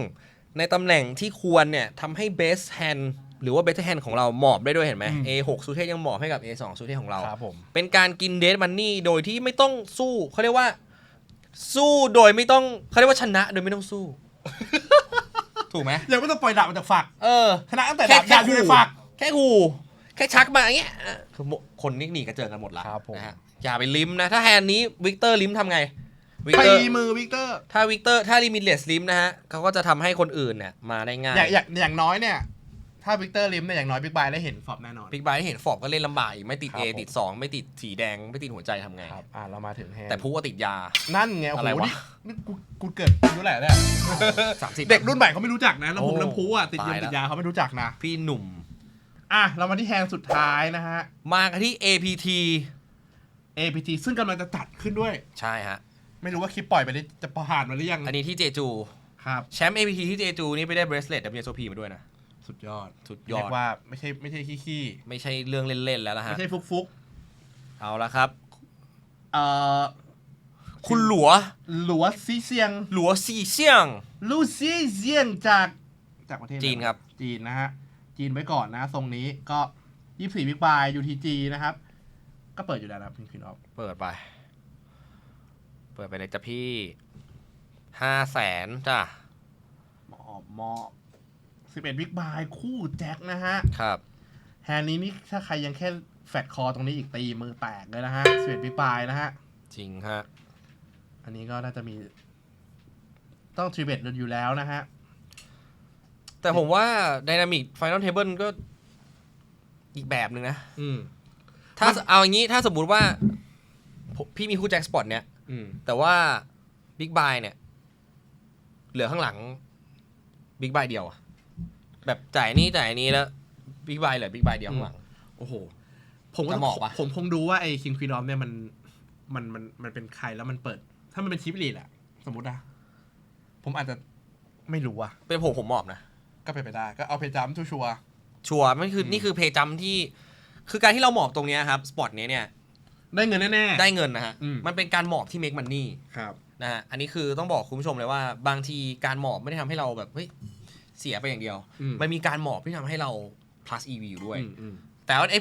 ในตำแหน่งที่ควรเนี่ยทำให้เบสแฮนด์หรือว่าเบสแฮนด์ของเราหมอบได้ด้วยเห็นไหม A6 ซูเทสยังหมอบให้กับ A2 ซูเทสของเรา ครับผม เป็นการกินเดทมันนี่โดยที่ไม่ต้องสู้เขาเรียกว่าสู้โดยไม่ต้องเขาเรียกว่าชนะโดยไม่ต้องสู้ ถูกไหม ยังไม่ต้องปล่อยดาบมาจากฝัก ชนะตั้งแต่ แค่ ดาบอยู่ในฝัก แค่ขู่แค่ชักมาอย่างเงี้ยคือคนนี่หนีกระเจิงกันหมดละ ครับผม นะฮะอย่าไปลิมนะถ้าแฮนด์นี้วิกเตอร์ลิมทำไงวิก ไป เตอร์ มือวิกเตอร์ ถ้าลิมิตเลสลิมนะฮะเขาก็จะทำให้คนอื่นเนี่ยมาได้ง่าย อย่างน้อยเนี่ยถ้าวิกเตอร์ลิมเนี่ยอย่างน้อยบิ๊กไบได้เห็นฟอร์มแน่นอน บิ๊กไบค์เห็นฟอร์บก็เล่นลำบากอีกไม่ติด ครับ A ผม ติด 2 ไม่ติดสีแดงไม่ติดหัวใจทำไง ครับเรามาถึงแฮน แต่พูดว่าติดยา นั่นไงโอ้ อะ โห ไรวะ นี่กูเกิดอายุเท่าไหร่เนี่ย 30 เด็กรุ่นใหม่เขาไม่รู้จักนะแล้วผม โอ้ ลำพูติด ตายแล้ว ยาเขาไม่รู้จักนะ พี่หนุ่ม เรามาที่แฮนสุดท้ายนะฮะ มากันที่ APT APT ซึ่งกำลังจะจัดขึ้นด้วย ใช่ฮะ ไม่รู้ว่าคลิปปล่อยไปได้จะผ่านมาหรือยัง อันนี้ที่เจจู ครับ แชมป์ APT ที่เจจูนี่ไปได้เบรสเลต WSOP มาด้วยนะ สุดยอด สุดย เรี อย ด กว่าไม่ใช่ขี้ ไม่ใช่เรื่องเล่น ๆ แล้วนะ ไม่ ฮะ ใช่ฟุก เอาละครับ คุณหหลัวซีเซียง หลัวซีเซียง ลูซี่เซียงจากประเทศ จีนครับ จีนนะฮะจีนไว้ก่อนนะทรงนี้ก็24บิ๊กไบค์ UTG นะครับก็เปิดอยู่แล้วนะครับคุณออฟ เปิดไปเลยจ้ะพี่ 500,000 จ้ะ มอ11บิ๊กไบค์คู่แจ็คนะฮะ ครับ แฮนด์นี้นี่ถ้าใครยังแค่แฟดคอตรงนี้อีกตีมือแตกเลยนะฮะ11บิ๊กไบค์นะฮะ จริงฮะ อันนี้ก็น่าจะมีต้องทรีเบตอยู่แล้วนะฮะ แต่ผมว่า Dynamic Final Table ก็อีกแบบหนึ่งนะ ถ้าเอาอย่างนี้ถ้าสมมุติว่าพี่มีคู่แจ็คสปอร์ตเนี่ยแต่ว่าบิ๊กไบเนี่ยเหลือข้างหลังบิ๊กไบเดียวอะแบบจ่ายนี้แล้วบิ๊กไบเหลือบิ๊กไบเดียวข้างหลัง โอ้โหผมก็ จะเหมาะปะ ผมคงดูว่าไอ้คิงควีนอฟเนี่ยมันเป็นใครแล้วมันเปิด ถ้ามันเป็นชิปลีดอะสมมตินะผมอาจจะไม่รู้อะ เป็นผมหมอบนะ ก็เป็นไปได้ก็เอาเพจัมชัวร์ ชัวร์มันคือนี่คือเพย์จัมที่คือการที่เราหมอบตรงเนี้ยครับสปอร์ตเนี้ยเนี่ย ได้เงินแน่ๆ ได้เงินนะฮะ อืม มันเป็นการหมอบที่ make money ครับ นะฮะอันนี้คือต้องบอกคุณผู้ชมเลยว่าบางทีการหมอบไม่ได้ทำให้เราแบบเฮ้ยเสียไปอย่างเดียว มันมีการหมอบที่ทำให้เรา plus EV อยู่ด้วย แต่ว่าไอ้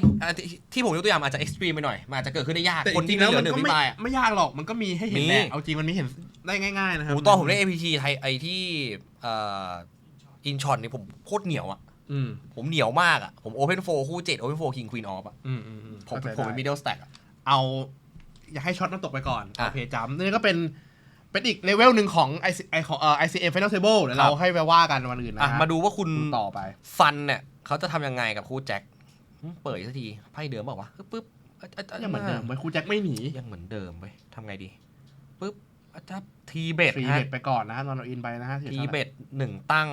ที่ผมยกตัวอย่างอาจจะ extreme ไปหน่อยมันอาจจะเกิดขึ้นได้ยาก แต่ คน จริ ที่ งๆ ไม่ แล้ว เหลื มั อน หนึ่ง ก็ บิ๊กไบค์อะ ไม่ยากหรอกมันก็มีให้เห็น มี แหละเอาจริงมันมีเห็นได้ง่ายๆนะครับ โอ้ตอนผมได้ APT ไทยไอ้ที่อินชอนนี่ผมโคตรเหนียวอ่ะผมเหนียวมากอ่ะผม Open 4 คู่ 7 Open 4 King Queen Off อ่ะผมเป็น Middle Stack อ่ะ เอาอย่าให้ช็อตน้ำตกไปก่อน อ่ะ เอาเพจัมนี่ก็เป็นอีกเลเวลหนึ่งของICM Final Table เดี๋ยว ครับ เราให้ไปว่ากันวันอื่นนะ อ่ะ ฮะ มาดูว่าคุณ ต่อไป ฟันเนี่ยเขาจะทำยังไงกับคู่แจ็คเปิดสักทีไพ่เดิมบอกว่าวะปึ๊บ ยังเหมือนเดิมไว้ครูแจ็คไม่หนี ยังเหมือนเดิมไปทำไงดีปึ๊บถ้าทีเบต ฟรี ฮะ เบ็ดไปก่อนนะฮะนอนอินไปนะฮะ ทีเบต1 ตั้ง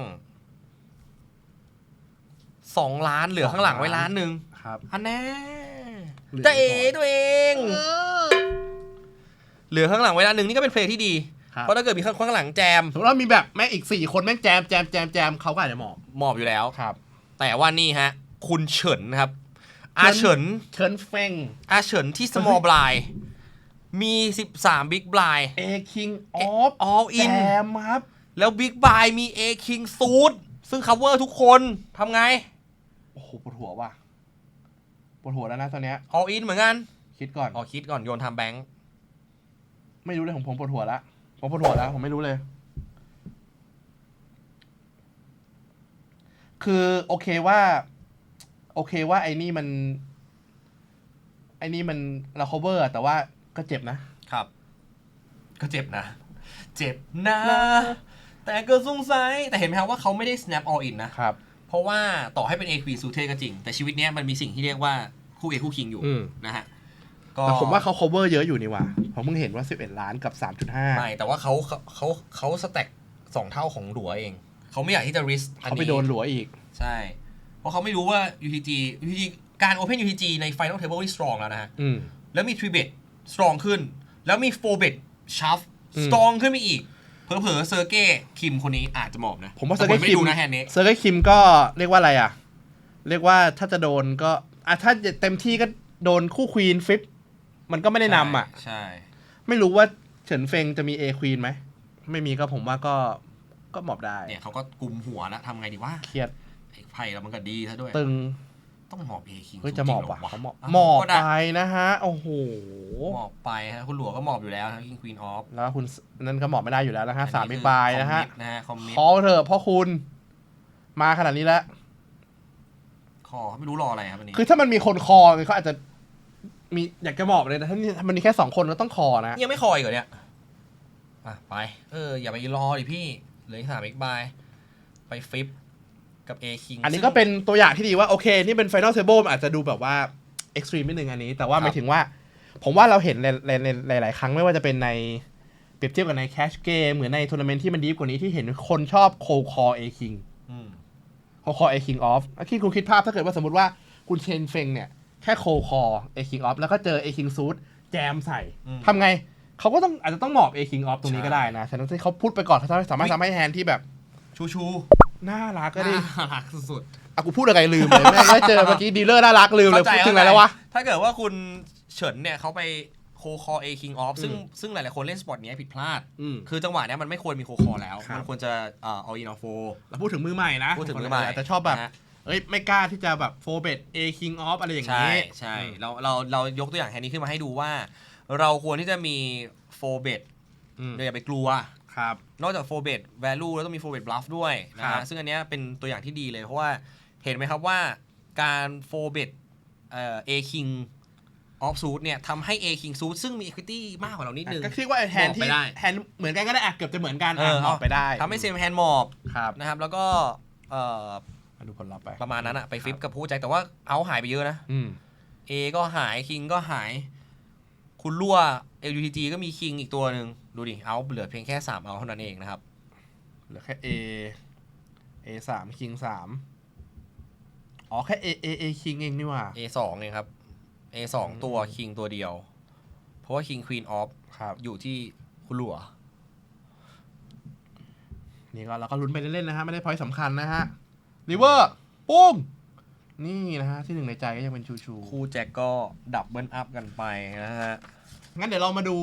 2 ล้านเหลือข้างหลังไว้1 ล้าน ครับ อันแน่ เหลือ จะเอ ไว้ก่อน ตัวเองเหลือข้างหลังไว้1 ล้านนี่ก็เป็นเพลย์ที่ดี ครับ เพราะถ้าเกิดมีข้างหลังแจม สมมติว่ามีแบบแม่งอีก4คนแม่งแจมเขาก็อาจจะหมอบ หมอบอยู่แล้ว ครับ แต่ว่านี่ฮะ คุณเฉินครับ อาเฉิน เชิญเฟง อาเฉินที่ small blind มี13 big blind เอคิงออฟ all in แจมครับ แล้ว big blind มี A king suit ซึ่ง cover ทุกคนทำไง โอ้โหปวดหัวว่ะปวดหัวแล้วนะตอนเนี้ย all in เหมือนกัน คิดก่อน คิดก่อนโยนทำแบงค์ ไม่รู้เลยผมปวดหัวละ ผมปวดหัวแล้วผมไม่รู้เลย คือโอเคว่าไอ้นี่เรา cover แต่ว่าก็เจ็บนะครับ ก็เจ็บนะ เจ็บนะ แต่ก็สงสัยแต่เห็นไหมครับว่าเขาไม่ได้ snap all in นะครับ เพราะว่าต่อให้เป็น A Queen ซูเทก็จริง แต่ชีวิตเนี้ยมันมีสิ่งที่เรียกว่าคู่ A คู่ King อยู่นะฮะแต่ผมว่าเขา cover เยอะอยู่นี่หว่าผมเพิ่งเห็นว่า11ล้านกับ 3.5 ไม่แต่ว่าเขาสแต็ก2เท่าของหลัวเองเขาไม่อยากที่จะ risk อันนี้เขาไปโดนหลัวอีกใช่เพราะเขาไม่รู้ว่า UTG การ Open UTG ใน Final Table ที่ strong แล้วนะฮะแล้วมี 3 bet strong ขึ้นแล้วมี 4 bet sharp strong ขึ้นไปอีกเผลอๆเซอร์เก้คิมคนนี้อาจจะหมอบนะผมว่าเซอร์เก้คิมนะแฮนนี้เซอร์เก้คิมก็เรียกว่าอะไรอ่ะเรียกว่าถ้าจะโดนก็ถ้าเต็มที่ก็โดนคู่ควีนฟลิปมันก็ไม่ได้นำอ่ะใช่ไม่รู้ว่าเฉินเฟงจะมี A Queen ไหมไม่มีก็ผมว่าก็หมอบได้เนี่ยเขาก็กุมหัวแล้วทำไงดีวะเครียดไพ่แล้วมันก็ดีซะด้วยตึงต้องหมอบ A King เฮ้ยจะหมอบว่ะเขาหมอบไปนะฮะโอ้โหหมอบไปฮะคุณหลวงก็หมอบอยู่แล้วนะ King Queen of แล้วคุณนั่นก็หมอบไม่ได้อยู่แล้วนะฮะ3บิ๊กบายนะฮะคอเถอะพ่อคุณมาขนาดนี้แล้วคอไม่รู้รออะไรครับวันนี้คือถ้ามันมีคนคอเขาอาจจะมีอยากจะหมอบเลยแต่ถ้ามันมีแค่2คนก็ต้องคอนะยังไม่คออีกเหรอเนี่ยไปอย่าไปรอดิพี่เหลือ3 บิ๊กบายไปฟลิปกับ A King อันนี้ก็เป็นตัวอย่างที่ดีว่าโอเคนี่เป็น Final Table อาจจะดูแบบว่า Extreme นิดนึงอันนี้แต่ว่าหมายถึงว่าผมว่าเราเห็นหลายครั้งไม่ว่าจะเป็นในเปรียบเทียบกับใน Cash Game เหมือนในทัวร์นาเมนต์ที่มันดีกว่านี้ที่เห็นคนชอบโคคอ A King โคคอ A King Off คุณคิดภาพถ้าเกิดว่าสมมติว่าคุณเชนเฟงเนี่ยแค่โคคอ A King Off แล้วก็เจอ A King Suit แจมใส่ทำไงเขาก็ต้องอาจจะต้องหมอบ A King Off ตรงนี้ก็ได้นะฉะนั้นที่เขาพูดไปก่อนเขาสามารถทำให้แฮนด์ที่แบบชูน่ารักก็ได้น่ารักสุดๆกูพูดอะไรลืมเลยแม่งได้เจอเมื่อกี้ดีลเลอร์น่ารักลืมเลยพูดถึงอะไรแล้ววะถ้าเกิดว่าคุณเฉินเนี่ยเขาไปโคคอ A King Off ซึ่งหลายๆคนเล่นสปอร์ตนี้ผิดพลาดคือจังหวะนี้มันไม่ควรมีโคคอแล้วมันควรจะall in or four เราพูดถึงมือใหม่นะพูดถึงมือใหม่แต่ชอบแบบไม่กล้าที่จะแบบโฟเบต A King Off อะไรอย่างนี้ใช่เรายกตัวอย่างแค่นี้ขึ้นมาให้ดูว่าเราควรที่จะมีโฟเบตโดยอย่าไปกลัวนอกจาก 4 bet value แล้วต้องมี 4 bet bluff ด้วยนะฮะซึ่งอันนี้เป็นตัวอย่างที่ดีเลยเพราะว่าเห็นไหมครับว่าการ 4 bet A King off suit เนี่ยทำให้ A King suit ซึ่งมี equity มากกว่าเรานิดนึงก็คิดว่าแฮนด์ที่แฮนด์เหมือนกันก็ได้เกือบจะเหมือนกันหมอบไปได้ทำให้เซมแฮนด์หมอบนะครับแล้วก็มาดูผลลัพธ์ไปประมาณนั้นไปฟลิปกับผู้แจ็คแต่ว่าเอาหายไปเยอะนะA ก็หาย King ก็หายคุณรั่ว LUTG ก็มี King อีกตัวหนึ่งดูดิเอาเหลือเพียงแค่3เอาเท่านั้นเองนะครับเหลือแค่ A 3 King 3อ๋อแค่ A King เองนี่ว่า A 2เองครับ A 2ตัว King ตัวเดียวเพราะว่า King Queen of อยู่ที่คุณรั่วนี่ก็เราก็ลุ้นไปเล่นๆนะฮะไม่ได้พอยต์สำคัญนะฮะริเวอร์ปุ้งนี่นะฮะที่1ในใจก็ยังเป็นชูคู่แจ็คก็ดับเบิลอัพกันไปนะฮะงั้นเดี๋ยวเรามาดู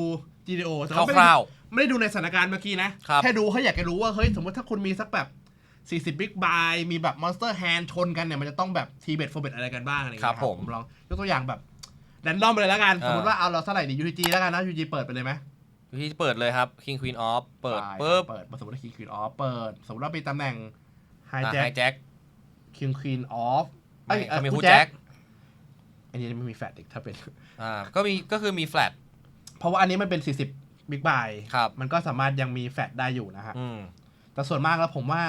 GTO คร่าวๆไม่ได้ดูในสถานการณ์เมื่อกี้นะแค่ดูเขาอยากจะรู้ว่าเฮ้ยสมมติถ้าคุณมีสักแบบ40 Big Buy มีแบบ Monster Hand ชนกันเนี่ยมันจะต้องแบบ T-bet 4bet อะไรกันบ้างอะไรอย่างเงี้ยผมลองยกตัวอย่างแบบแรนดอมไปเลยแล้วกันสมมติว่าเอาเราเท่าไหร่ดี UTG แล้วกันนะ UTG เปิดไปเลยไหม UTG เปิดเลยครับ King Queen Off เปิดสมมติว่า King Queen Off เปิดสมมติว่าเป็นตำแหน่ง Hijack King Queen Off มีคู่แจ็คอันนี้ไม่มีแฟลตอีกถ้าเป็นก็คือมีแฟลตเพราะว่าอันนี้มันเป็น40 Big Buy มันก็สามารถยังมีแฟลตได้อยู่นะฮะแต่ส่วนมากแล้วผมว่า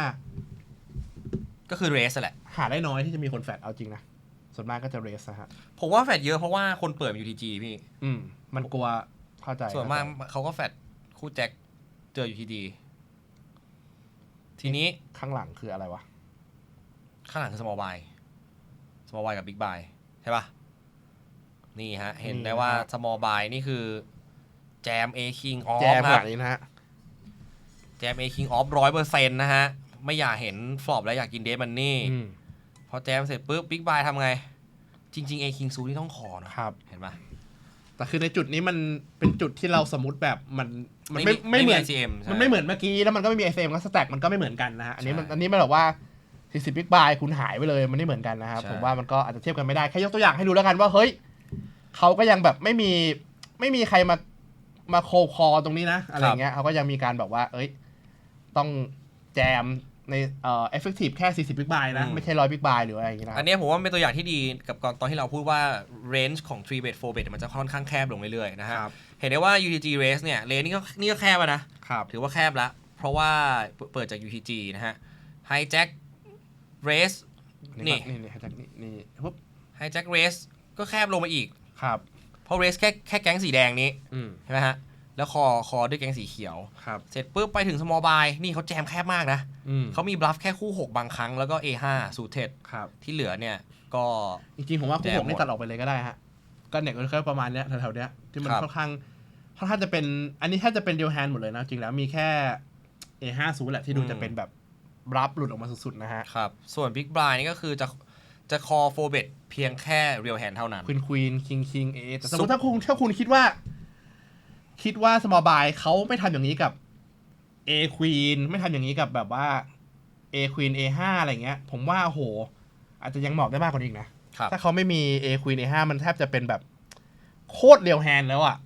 ก็คือเรสแหละหาได้น้อยที่จะมีคนแฟลตเอาจริงนะส่วนมากก็จะเรสนะฮะผมว่าแฟลตเยอะเพราะว่าคนเปิด UTG พี่มันกลัวเข้าใจส่วนมากเขาก็แฟลตคู่แจ็คเจอ UTG ทีนี้ข้างหลังคืออะไรวะข้างหลังคือ small buy กับ big buy ใช่ป่ะนี่ฮะเห็นได้ว่า small buy นี่คือแจม A King Off แจมแบบนี้นะฮะแจม A King Off 100% นะฮะไม่อยากเห็นฟลอปแล้วอยากกินเดทมันนี่พอแจมเสร็จปุ๊บ big buy ทำไงจริงๆ A King ซูนี่ต้องขอนะครับเห็นป่ะแต่คือในจุดนี้มันเป็นจุดที่เราสมมติแบบมันไม่เหมือน ICM มันไม่เหมือนเมื่อกี้แล้วมันก็ไม่มี ICM ก็สแต็กมันก็ไม่เหมือนกันนะฮะอันนี้มันแบบว่า40 Big Buy คุณหายไปเลยมันไม่เหมือนกันนะครับผมว่ามันก็อาจจะเทียบกันไม่ได้แค่ยกตัวอย่างให้ดูแล้วกันว่าเฮ้ยเขาก็ยังแบบไม่มีใครมา มาโคคอตรงนี้นะอะไรเงี้ยเขาก็ยังมีการแบบว่าเอ้ยต้องแจมในeffective แค่40 บิ๊กไบต์นะไม่ใช่100 บิ๊กไบต์หรืออะไรอย่างเงี้ยนะอันนี้ผมว่าเป็นตัวอย่างที่ดีกับตอนที่เราพูดว่า range ของ 3 bet 4 bet มันจะค่อนข้างแคบลงเรื่อยๆนะฮะเห็นได้ว่า UTG race เนี่ยเลนนี่ก็แคบนะถือว่าแคบแล้วเพราะว่าเปิดจาก UTG นะฮะ hijack race นี่ hijack นี่ปุ๊บ hijack race ก็แคบลงมาอีกครับเพราะ race แค่แก๊งสีแดงนี้ใช่ไหมฮะแล้วคอด้วยแก๊งสีเขียวเสร็จปุ๊บไปถึง small buy นี่เขาแจมแคบมากนะเขามีบลัฟแค่คู่6บางครั้งแล้วก็ A5 suited ที่เหลือเนี่ยก็จริงๆผมว่าคู่6นี่ตัดออกไปเลยก็ได้ฮะก็เนี่ยก็ประมาณเนี้ยแถวๆเนี้ยที่มันค่อนข้างจะเป็นอันนี้ถ้าจะเป็นเดียวแฮนด์หมดเลยนะจริงแล้วมีแค่ A5 ซูแหละที่ดูจะเป็นแบบบลัฟหลุดออกมาสุดๆนะฮะครับส่วน Big Blind นี่ก็คือจะคอ4 bet เพียงแค่ real hand เท่านั้นควีนคิงแต่สมมติถ้าคุณคิดว่าsmall buy เขาไม่ทำอย่างนี้กับ A queen ไม่ทำอย่างนี้กับแบบว่า A queen A5 อะไรเงี้ยผมว่าโหอาจจะยังเหมาะได้มากกว่านี้อีกนะถ้าเขาไม่มี A queen A5 มันแทบจะเป็นแบบโคตรเรียวแฮนด์แล้วอ่ะ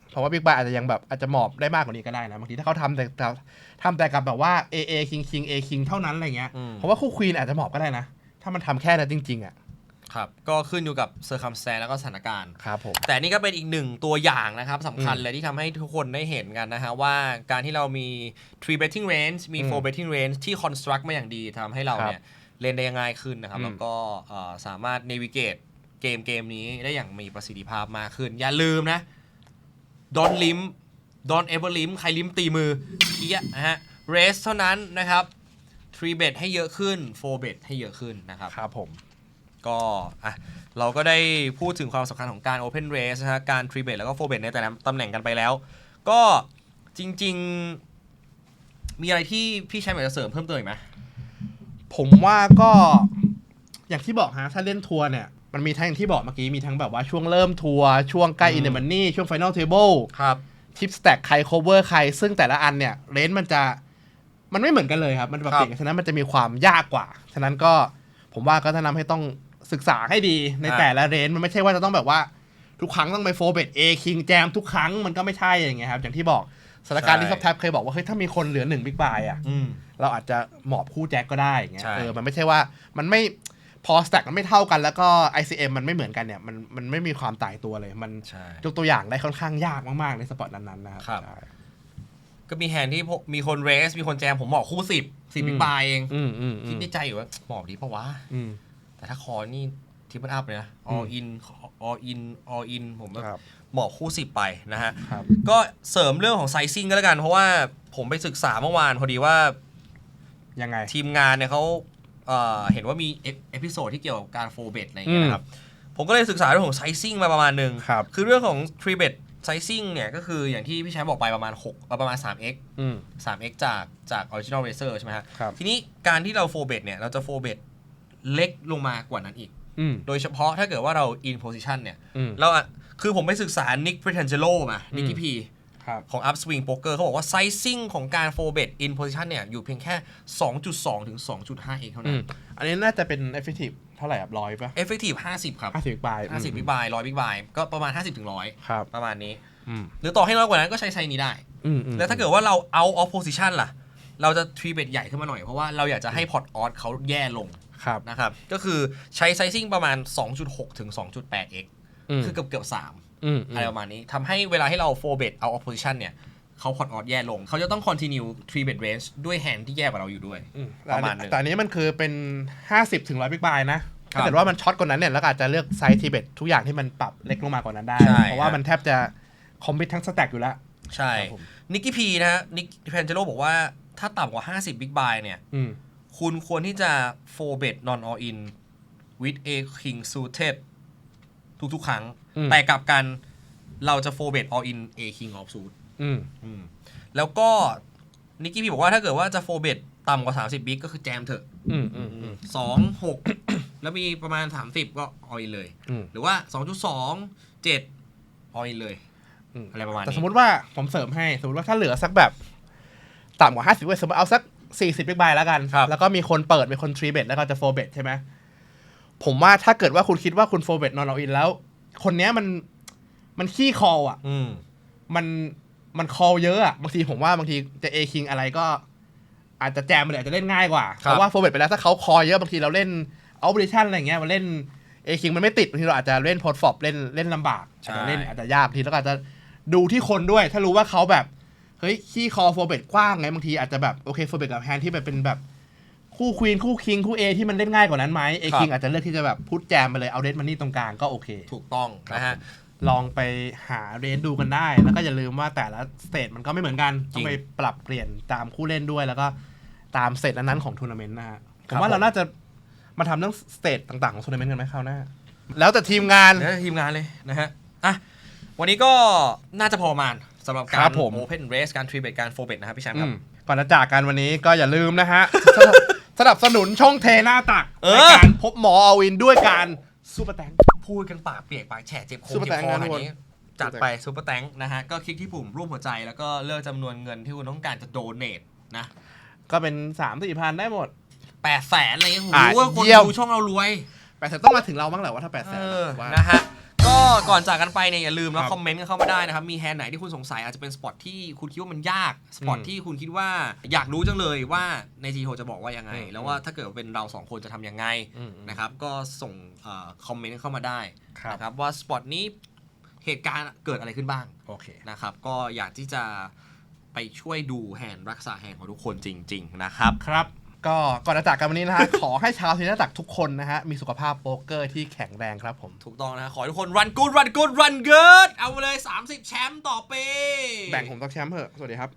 เพราะว่า Big Buy อาจจะยังแบบอาจจะเหมาะได้มากกว่านี้ก็ได้นะบางทีถ้าเขาทำแต่กับแบบว่า A king A king เท่านั้นอะไรเงี้ยเพราะว่าคู่ queen อาจจะเหมาะก็ได้นะถ้ามันทำแค่นั้นจริงๆอ่ะครับก็ขึ้นอยู่กับ circumstance แล้วก็สถานการณ์ครับผมแต่นี่ก็เป็นอีกหนึ่งตัวอย่างนะครับสำคัญเลยที่ทำให้ทุกคนได้เห็นกันนะฮะว่าการที่เรามี 3 betting range มี 4 betting range ที่ construct มาอย่างดีทำให้เราเนี่ยเล่นได้ง่ายขึ้นนะครับแล้วก็สามารถ navigate เกมนี้ได้อย่างมีประสิทธิภาพมากขึ้นอย่าลืมนะ don't ever limp ใครลิ้มตีมือเคี้ยนะฮะ race เท่านั้นนะครับ3 bet ให้เยอะขึ้น4 bet ให้เยอะขึ้นนะครับครับผมก็เราก็ได้พูดถึงความสำคัญของการ Open Race นะฮะการ 3 bet แล้วก็4 bet ในแต่ละตำแหน่งกันไปแล้วก็จริงๆมีอะไรที่พี่แชมป์อยากจะเสริมเพิ่มเติมอีกไหมผมว่าก็อย่างที่บอกฮะถ้าเล่นทัวร์เนี่ยมันมีทั้งอย่างที่บอกเมื่อกี้มีทั้งแบบว่าช่วงเริ่มทัวร์ช่วงใกล้ In the Money ช่วง Final Table ครับ Tip Stack ใคร Cover ใครซึ่งแต่ละอันเนี่ยเรนจ์มันไม่เหมือนกันเลยครับมันแบบเปลี่ยนกันฉะนั้นมันจะมีความยากกว่าฉะนั้นก็ผมว่าก็จะนำให้ต้องศึกษาให้ดีในแต่ละเรนจ์มันไม่ใช่ว่าจะต้องแบบว่าทุกครั้งต้องไปโฟร์เบทA King แจมทุกครั้งมันก็ไม่ใช่อย่างเงี้ยครับอย่างที่บอกสถานการณ์ที่ท็อปแท็บเคยบอกว่าเฮ้ยถ้ามีคนเหลือ1 Big Buy อ่ะเราอาจจะหมอบคู่แจ็คก็ได้อย่างเงี้ยมันไม่ใช่ว่ามันไม่พอสแต็กมันไม่เท่ากันแล้วก็ ICM มันไม่เหมือนกันเนี่ยมันไม่มีความตายตัวเลยมันยกตัวอย่างได้ค่อนข้างยากมากๆในสปอร์ตนั้นๆนะครับก็มีแฮนด์ที่มีคนเรสมีคนแจมผมบอกคู่10 Big Buy เองคิดในใจอยู่ว่าหมอบดีปะวะแต่ถ้าคอนี่ทิปเปิลอัพเลยนะ all in ผมแบบหมอบคู่10ไปนะฮะก็เสริมเรื่องของไซซิ่งก็แล้วกันเพราะว่าผมไปศึกษาเมื่อวานพอดีว่ายังไงทีมงานเนี่ยเขาเห็นว่ามีเอพิโซดที่เกี่ยวกับการ4 bet อะไรอย่างเงี้ยนะครับผมก็เลยศึกษาเรื่องของไซซิ่งมาประมาณนึงคือเรื่องของ3 bet sizing เนี่ยก็คืออย่างที่พี่แชมป์บอกไปประมาณ3x 3x จาก original racer ใช่ไหมครับทีนี้การที่เรา4 bet เนี่ยเราจะ4 bet เล็กลงมากว่านั้นอีกโดยเฉพาะถ้าเกิดว่าเรา in position เนี่ยเราคือผมไปศึกษา Nick Petangelo มา Nicky P ของ Upswing Poker เขาบอกว่า sizing ของการ4 bet in position เนี่ยอยู่เพียงแค่ 2.2 ถึง 2.5x เท่านั้นอันนี้น่าจะเป็น effectiveเท่าไหร่ครับ100ป่ะ effective 50ครับ50 Big Buy 50 Big Buy 100 Big Buy ก็ประมาณ50 ถึง 100ครับประมาณนี้หรือต่อให้น้อยกว่านั้นก็ใช้ไซส์นี้ได้แล้วถ้าเกิดว่าเรา out of position ล่ะเราจะ 3 bet ใหญ่ขึ้นมาหน่อยเพราะว่าเราอยากจะให้ pot odds เขาแย่ลงนะครับก็คือใช้ sizing ประมาณ 2.6 ถึง 2.8x คือเกือบ3อะไรประมาณนี้ทำให้เวลาให้เรา 4 bet out of position เนี่ยเขา pot odds แย่ลงเขาจะต้อง continue 3 bet range ด้วย hand ที่แย่กว่าเราอยู่ด้วยประมาณนึงแต่อันนี้มันคือเป็น50 ถึง 100 Big Buy นะถ้าเกิดว่ามันช็อตกว่านั้นเนี่ยแล้วอาจจะเลือกไซส์ทีเบตทุกอย่างที่มันปรับเล็กลงมากว่านั้นได้เพราะว่ามันแทบจะคอมมิตทั้งสแต็กอยู่แล้วใช่นิกกี้พีนะฮะนิกแพนเจโร่บอกว่าถ้าต่ำกว่า50 Big Buy เนี่ยคุณควรที่จะ4 bet non all in with a king suited ทุกๆครั้งแต่กลับกันเราจะ4 bet all in a king off suit แล้วก็นิกกี้พีบอกว่าถ้าเกิดว่าจะ4 bet ต่ำกว่า30 บิ๊กก็คือแจมเถอะ2-6 แล้วมีประมาณ30ก็ออยเลยหรือว่า 2.2 7ออยเลยอะไรประมาณนี้แต่สมมติว่าผมเสริมให้สมมติว่าถ้าเหลือสักแบบต่ำกว่า50สมมติเอาสัก40 Big Buy แล้วกันแล้วก็มีคนเปิดมีคน3 bet แล้วก็จะ4 bet ใช่ไหมผมว่าถ้าเกิดว่าคุณคิดว่าคุณ4 bet นอนเอาอินแล้วคนเนี้ยมันขี้คออ่ะ มันคอลเยอะอะบางทีผมว่าบางทีจะเอคิงอะไรก็อาจจะแจมไปเลยอาจจะเล่นง่ายกว่าเพราะว่าโฟร์เวทไปแล้วถ้าเขาคอเยอะบางทีเราเล่นเอาเปอเรชั่นอะไรเงี้ยมาเล่นเอคิงมันไม่ติดบางทีเราอาจจะเล่นโพสฟอบเล่นลำบากอาจจะยากบางทีแล้วก็อาจจะดูที่คนด้วยถ้ารู้ว่าเขาแบบเฮ้ยขี้คอโฟร์เวทกว้างไงบางทีอาจจะแบบโอเคโฟร์เวทกับแฮนด์ที่แบบเป็นแบบคู่ควีนคู่คิงคู่เอที่มันเล่นง่ายกว่านั้นไหมเอคิงอาจจะเลือกที่จะแบบพุทแจมไปเลยเอาเดนมันนี่ตรงกลางก็โอเคถูกต้องนะฮะลองไปหาเรนดูกันได้แล้วก็อย่าลืมว่าแต่ละสเตจมันก็ไม่เหมือนกันต้องไปปรับเปลี่ยนตามคู่เล่นด้วยแล้วก็ตามเซตนั้นของทัวร์นาเมนต์นะฮะผมว่าเราน่าจะมาทำเรื่องสเตจต่างๆของทัวร์นาเมนต์กันไหมคราวหน้าแล้วแต่ทีมงานเลยนะฮะอ่ะวันนี้ก็น่าจะพอประมาณสำหรับการ Open Race การ 3 bet การ 4 bet นะครับพี่แชมป์ครับก่อนจะจากกันวันนี้ก็อย่าลืมนะฮะ สนับสนุนช่องเทหน้าตักในการพบหมออวินด้วยการซูเปอร์แตงพูดกันปากเปียกปากแฉะเจ็บคอแบบนี้จัดไปซูเปอร์แตงนะฮะก็คลิกที่ปุ่มรูปหัวใจแล้วก็เลือกจำนวนเงินที่คุณต้องการจะโดเนทนะก็เป็น 3-4 พันได้หมด 800,000อะไรเงี้ยโหคนดูช่องเรารวย800,000ต้องมาถึงเราบ้างแหละว่าถ้า800,000นะฮะก็ก่อนจากกันไปเนี่ยอย่าลืมแล้วคอมเมนต์กันเข้ามาได้นะครับมีแฮนด์ไหนที่คุณสงสัยอาจจะเป็นสปอตที่คุณคิดว่ามันยากสปอตที่คุณคิดว่าอยากรู้จังเลยว่าในจีโฮจะบอกว่ายังไงแล้วว่าถ้าเกิดเป็นเรา2คนจะทำยังไงนะครับก็ส่งคอมเมนต์เข้ามาได้นะครับว่าสปอตนี้เหตุการณ์เกิดอะไรขึ้นบ้างโอเคนะครับก็อยากที่จะไปช่วยดูแฮนด์รักษาแฮนด์ของทุกคนจริงๆนะครับครับก็ก่อนจะจากกันวันนี้นะฮะ ขอให้ชาวทีมนักตักทุกคนนะฮะมีสุขภาพโป๊กเกอร์ที่แข็งแรงครับผมถูกต้องนะขอให้ทุกคน run good เอาเลย30แชมป์ต่อปีแบ่งผมสักแชมป์เถอะสวัสดีครับ